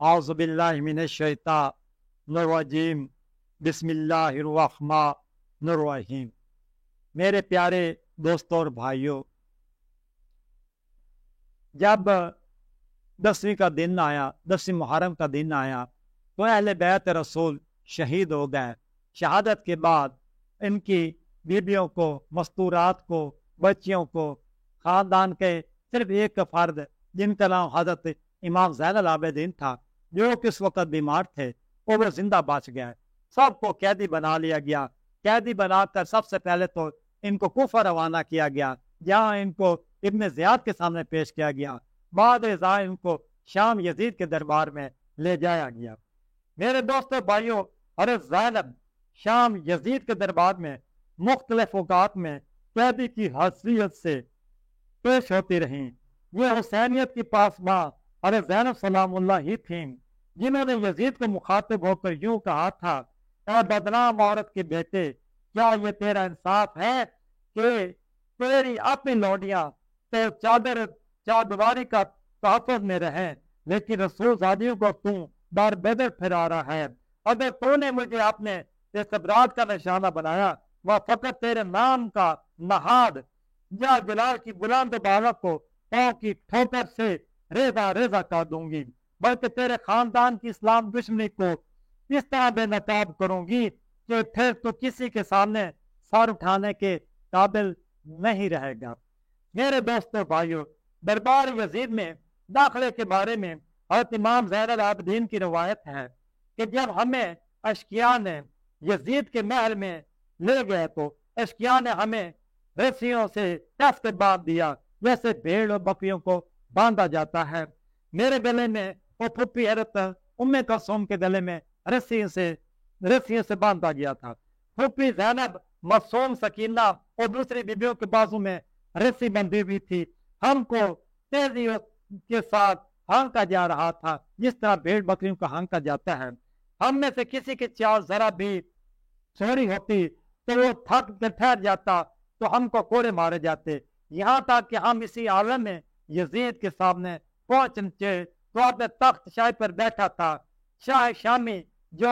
औज़ुबिल्लाहि मिनश्शैतानिर्रजीम बिस्मिल्लाहिर्रहमानिर्रहीम। मेरे प्यारे दोस्तों और भाइयों, जब 10वीं का दिन आया, 10वीं मुहर्रम का दिन आया, तो अहले बैत रसूल शहीद हो गए। शहादत के बाद इनकी बीबियों को, मस्तूरात को, बच्चियों को, खानदान के सिर्फ एक फर्द जिनका नाम हजरत इमाम ज़ैनुल आबिदीन था, जो किस वक्त बीमार थे, वो जिंदा बच गए। सबको कैदी बना लिया गया। कैदी बनाकर सबसे पहले तो इनको कूफा रवाना किया गया, जहाँ इनको इब्न ज़ियाद के सामने पेश किया गया। बाद इनको शाम यजीद के दरबार में ले जाया गया। मेरे दोस्तों भाइयों, अरे ज़ैनब शाम यजीद के दरबार में मुख्तलिफ औकात में कैदी की हैसियत से पेश होती रहीं। ये हुसैनियत की पासबां अरे ज़ैनब सलामुल्लाह ही थीं, जिन्होंने यजीद को मुखातिब होकर यूं कहा था, ऐ बदनाम औरत के बेटे, क्या ये तेरा इंसाफ है कि तेरी अपनी लौंडियां तेरे चादर चारदीवारी का तहफ़्फ़ुज़ में रहें, लेकिन रसूल ज़ादियों को तू दार बेदर फिरा रहा है। अगर तूने मुझे अपने इस्तबरात का निशाना बनाया, वह फकत तेरे नाम का नहाद या बिलाल की बुलंद बाला को पाँव की ठोकर से रेजा रेजा कर दूंगी, बल्कि तेरे खानदान की इस्लाम दुश्मनी को इस तरह बेनकाब करूंगी कि फिर तो किसी के सामने सर उठाने के काबिल नहीं रहेगा। मेरे दोस्तों भाइयों, दरबार यजीद में दाखिले के बारे में हज़रत इमाम ज़ैनुल आबिदीन की रवायत है कि जब हमें अशकिया ने यजीद के महल में ले गए, तो अशकिया ने हमें रस्सियों से टस के बांध दिया, जैसे भेड़ और बकरियों को बांधा जाता है। मेरे गले में वो फुप्पी हज़रत उम्मे कुलसूम के गले में रस्सियों से बांधा गया था। फुप्पी ज़ैनब, मासूम सकीना और दूसरी बीबियों के बाजू में रस्सी बंधी हुई थी। हमको तेजी के साथ हाँका जा रहा था, जिस तरह भेड़ बकरियों को हाँका जाता है। हम में से किसी की चाल जरा भी चोरी होती तो वो थक के ठहर जाता, तो हमको कोड़े मारे जाते। यहाँ तक कि हम इसी आलम में यजीद के सामने पहुंचे तो अपने तख्त शाही पर बैठा था। शाह शामी जो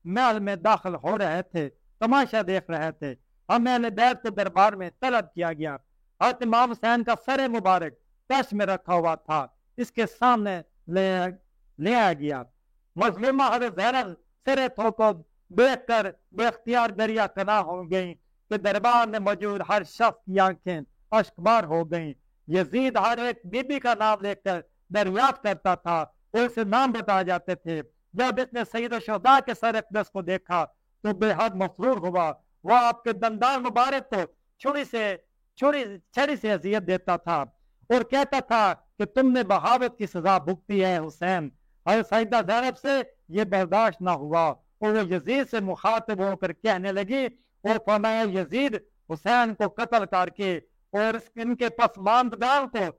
महल में दाखिल हो रहे थे, तमाशा देख रहे थे। हम अहले बैत के दरबार में तलब किया गया। हज़रत इमाम हुसैन का सर मुबारक तश में रखा हुआ था, इसके सामने ले आया गया। मजलूमा हज़रत ज़ैनब सिरे ठोकर देख कर बेख्तियार दरिया कना हो गई कि दरबार में मौजूद हर शख्स की आंखें अश्कबार हो गईं। यजीद हर एक बीबी का नाम लेकर दरियाफ्त करता था और उसे नाम बताए जाते थे। जब इसने सईद शुहदा के सर अक़दस को देखा तो बेहद मसरूर हुआ। वह आपके दंदान मुबारक को छड़ी से अजियत देता था और कहता था कि तुमने बहावत की सजा भुगती है हुसैन। और सईदा ज़ैनब से यह बर्दाश्त ना हुआ और वो यजीद से मुखातिब होकर कहने लगी और फरमाया, यजीद हुसैन को कत्ल करके और इनके पसमानदगान को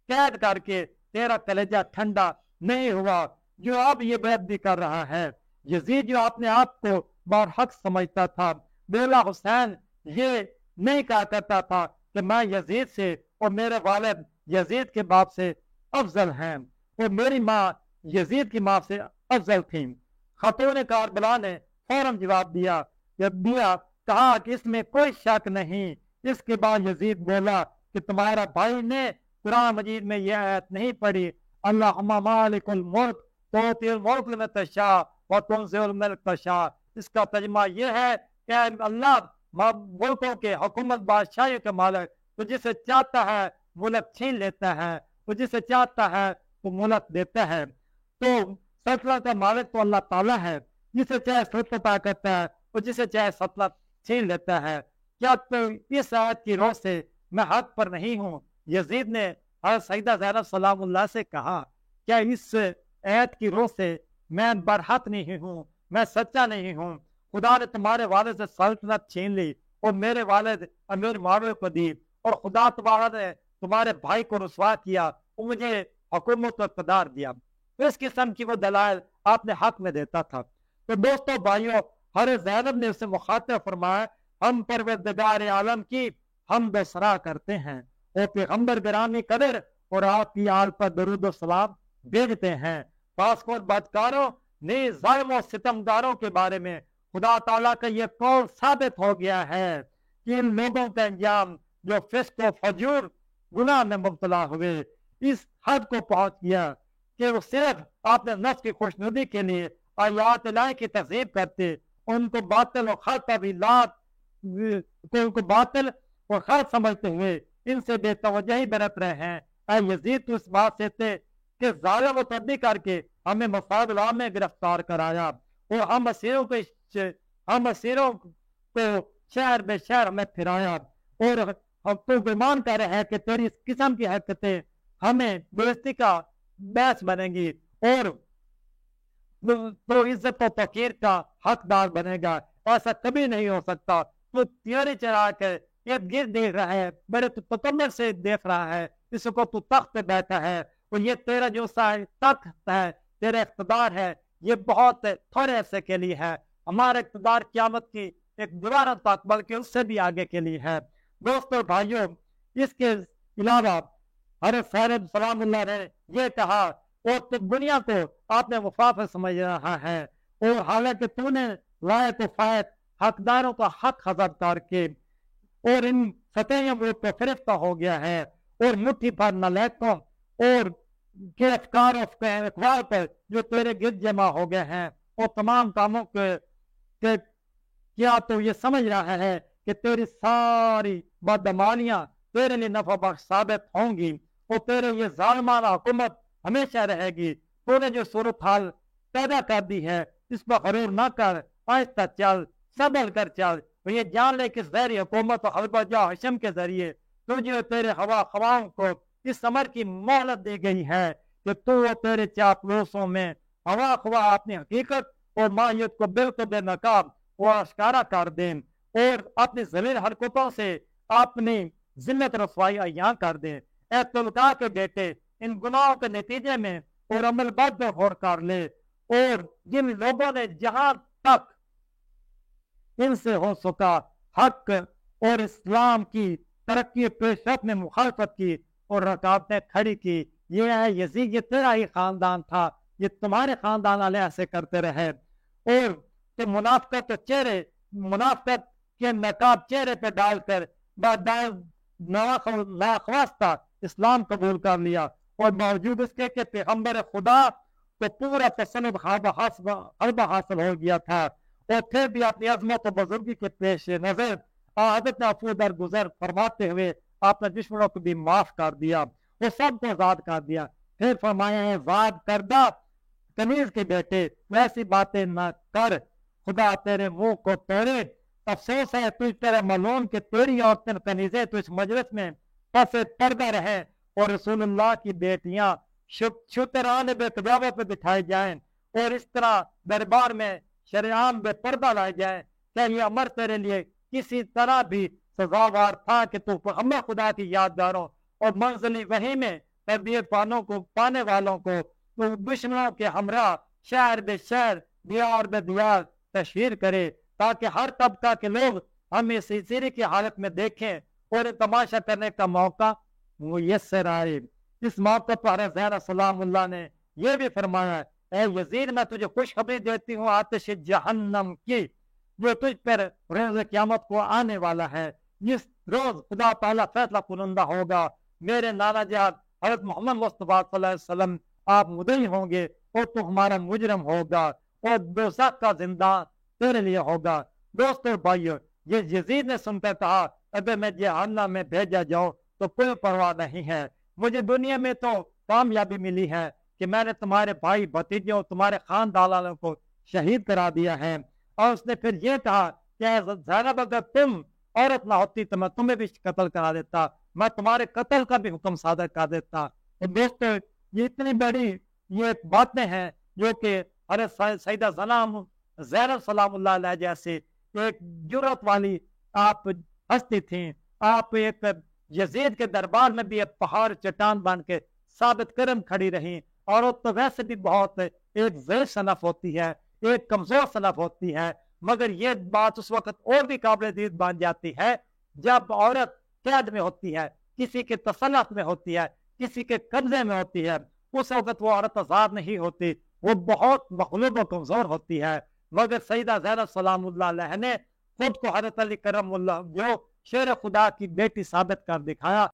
कैद करके तेरा कलेजा ठंडा नहीं हुआ जो अब ये बेअदबी कर रहा है। यजीद जो अपने आप को बरहक समझता था, बोला हुसैन ये नहीं कहा करता था कि मैं यजीद से और मेरे वालिद यजीद के बाप से अफजल हैं और मेरी माँ यजीद की माँ से अफजल थी। खातून कारबला ने फौरन जवाब दिया कहा कि इसमें कोई शक नहीं। इसके बाद यजीद बोला कि तुम्हारा भाई ने कुरान मजीद में यह आयत नहीं पढ़ी, अल्लाहुम्मा मालिकुल मुल्क तुअतिल मुल्क लिमन तशा व तुनज़िउल मुल्क तशा। इसका तर्जुमा यह है कि अल्लाह मुल्कों के हुकूमत बादशाही के मालिक, तो जिसे चाहता है मुल्क छीन लेता है, तो जिसे चाहता है तो मुल्क देता है। तो सल्तनत का मालिक तो अल्लाह ताला है, जिसे चाहे सल्तनत करता है और जिसे चाहे सल्तनत छीन लेता है। क्या तो इस आयत की रोह से मैं हक पर नहीं हूँ? यजीद ने हज़रत सईदा ज़ैनब सलामुल्लाह से कहा, क्या इस आयत की रोह से मैं बरहक नहीं हूँ, मैं सच्चा नहीं हूँ? खुदा ने तुम्हारे वालिद से सल्तनत छीन ली और मेरे वालिद अमीर माविया को दी, और खुदा तुम्हारा ने तुम्हारे भाई को रुसवा किया और मुझे हुकूमत और इक़्तिदार दिया। तो इस किस्म की वो दलाइल आपने हक में देता था। तो दोस्तों भाइयों, हज़रत ज़ैनब ने उसे मुखातिब फरमाया, हम परवरदिगार आलम की हम बेसरा करते हैं और पैगंबर गिरामी कदर और आपकी आल पर दरूद व सलाम भेजते हैं। फास्कों बदकारों ने जालिमों सितमगारों के बारे में खुदा ताला का ये कौल साबित हो गया है कि इन लोगों का अंजाम जो फिस्क और फजूर गुनाह में मुब्तला हुए इस हद को पहुंच गया कि वो सिर्फ अपने नफ्स की खुशनुदी के लिए आयात इलाही की तहजीब करते, उनको बातिल और खल तवीलात को उनको बातिल और खल समझते हुए इनसे बेतवजही बरत रहे हैं। ऐ यजीद तो इस बात से थे कि जालिम व तब्दी करके हमें मफाद में गिरफ्तार कराया और हम असीरों को शहर में शहर में फिराया और हम तो गुमान कर रहे हैं कि तेरी इस किस्म की हरकतें हमें बेइज्जती का बहस बनेगी और तो इज्जत और फकीर का हकदार बनेगा। ऐसा कभी नहीं हो सकता। तो तियोरी चढ़ा कर इर्द गिर्द देख रहा है, बड़े तकम्मुर से देख रहा है, इसको तू तख्त पे बैठा है और ये तेरा जो तख्त है, तेरा इख्तिदार है, ये बहुत थोड़े अरसे के लिए है। हमारा इख्तिदार क़यामत की एक दीवार तक बल्कि उससे भी आगे के लिए है। दोस्तों भाइयों, इसके अलावा हज़रत साहब सलामुल्लाह ने ये कहा और तो दुनिया को आपने मुफाफिर समझ रहा है और हालांकि तूने लायक फायत हकदारों का हक हजब करके और इन सतह पे गिरफ्तार हो गया है और मुट्ठी भर नलैकों और गिरफ्तार अखबार पर जो तेरे गिरद जमा हो गए हैं और तमाम कामों के क्या तो ये समझ रहा है कि तेरी सारी बदमालियां तेरे लिए नफा बख्श साबित होंगी और तेरे ये जालिमाना हुकूमत हमेशा रहेगी। तूने जो सूरत हाल पैदा कर दी है इस पर गरूर न कर, आहिस्ता चल, संभल कर चल। तो ये जान ले कि ज़हरी हुकूमत और हलबजा हशम के जरिए तुझे तेरे हवा खवाओं को इस समर की मोहलत दी गई है कि तू और तेरे चापलूसों में हवा खवा अपनी हकीकत और माहियत को बिल्कुल बेनकाब और आश्कारा कर दें और अपनी ज़लील हरकतों से अपनी जिल्लत रसवाई अय्यां कर दें। ऐ तुलका के बेटे, इन गुनाहों के नतीजे में और अमल बद गौर कर ले और जिन लोगों ने जहां तक इनसे हो सका हक और इस्लाम की तरक्की पेशरफ में मुखालफत की और रकावटें खड़ी की। ये है यजीद, ये तेरा ही खानदान था, ये तुम्हारे खानदान वाले ऐसे करते रहे और तो मुनाफिकत के नकाब चेहरे पे डालकर नाखवास्ता इस्लाम कबूल कर लिया और बावजूद इसके कि पैगंबर खुदा को पूरा तसन्नुद हलबा हासिल हो गया था और फिर भी अपनी अजमत और बुजुर्गी के पेश नजर आदत अफू दर गुजर फरमाते हुए आपने दुश्मनों को भी माफ कर दिया और सबको आजाद कर दिया। फिर फरमाया है, वाद करदा तमीज के बेटे, वैसी बातें न कर, खुदा तेरे मुंह को तोड़े। अफसोस है तुझ तेरे मलून के तेरी औरतें कनीजे तो इस मजलिस में पसे पर्दा रहे और रसूलुल्लाह की बेटियां शुतरान बेतजाबों पे बिठाई जाएं और इस तरह दरबार में शरेआम बेपर्दा लाए जाए। क्या ये अमर तेरे लिए किसी तरह भी सजावार था कि तू हम खुदा की यादगारों और मंजिली वही में तरबियत पाने वालों को तो दुश्मनों के हमरा शहर बे शहर दियार बे दियार तशहीर करे ताकि हर तबका के लोग हमें सिलसिले की हालत में देखें और तमाशा करने का मौका मुयस्सर आए। इस मौके पर ज़हरा सलामुल्लाह ने यह भी फरमाया, ऐ यजीद मैं तुझे खुशखबरी देती हूँ आतिश जहन्नम की जो तुझ पर रोज़ क़यामत को आने वाला है। जिस रोज खुदा ताला फैसला कुनंदा होगा, मेरे नाना जाद हज़रत मोहम्मद मुस्तफ़ा सल्लल्लाहु अलैहि वसल्लम आप मुदई होंगे और तू हमारा मुजरम होगा और दोज़ख का जिंदान तेरे लिए होगा। दोस्तों भाइयों, ये यजीद ने सुनकर कहा, अगर मैं जहन्नम में भेजा जाऊं तो कोई परवाह नहीं है, मुझे दुनिया में तो कामयाबी मिली है कि मैंने तुम्हारे भाई भतीजे और तुम्हारे खानदान को शहीद करा दिया है। और उसने फिर ये कहा कि ज़ैनब अगर तुम औरत ना होती तो मैं तुम्हें भी कत्ल करा देता, मैं तुम्हारे कत्ल का भी हुक्म सादर कर देता। तो दोस्तों, ये इतनी बड़ी ये बातें हैं जो कि अरे सईदा ज़ैनब सलामुल्लाह अलैहा जैसे एक जुर्रत वाली आप हस्ती थी। आप एक यजीद के दरबार में भी एक पहाड़ चट्टान बन के साबित करम खड़ी रही। और तो वैसे भी बहुत एक ज़ैर सनफ होती है, एक कमजोर सनफ होती है, मगर ये बात उस वक्त और भी काबिल दीद बन जाती है जब औरत कैद में होती है, किसी के तसल्लुत में होती है, किसी के कब्जे में होती है उस वक्त वो औरत आजाद नहीं होती, वो बहुत मखलूब और कमजोर होती है। मगर सईदा ज़ैनब सलामुल्लाह अलैहा ने खुद को हज़रत अली करमुल्लाह जो शेर खुदा की बेटी साबित कर दिखाया।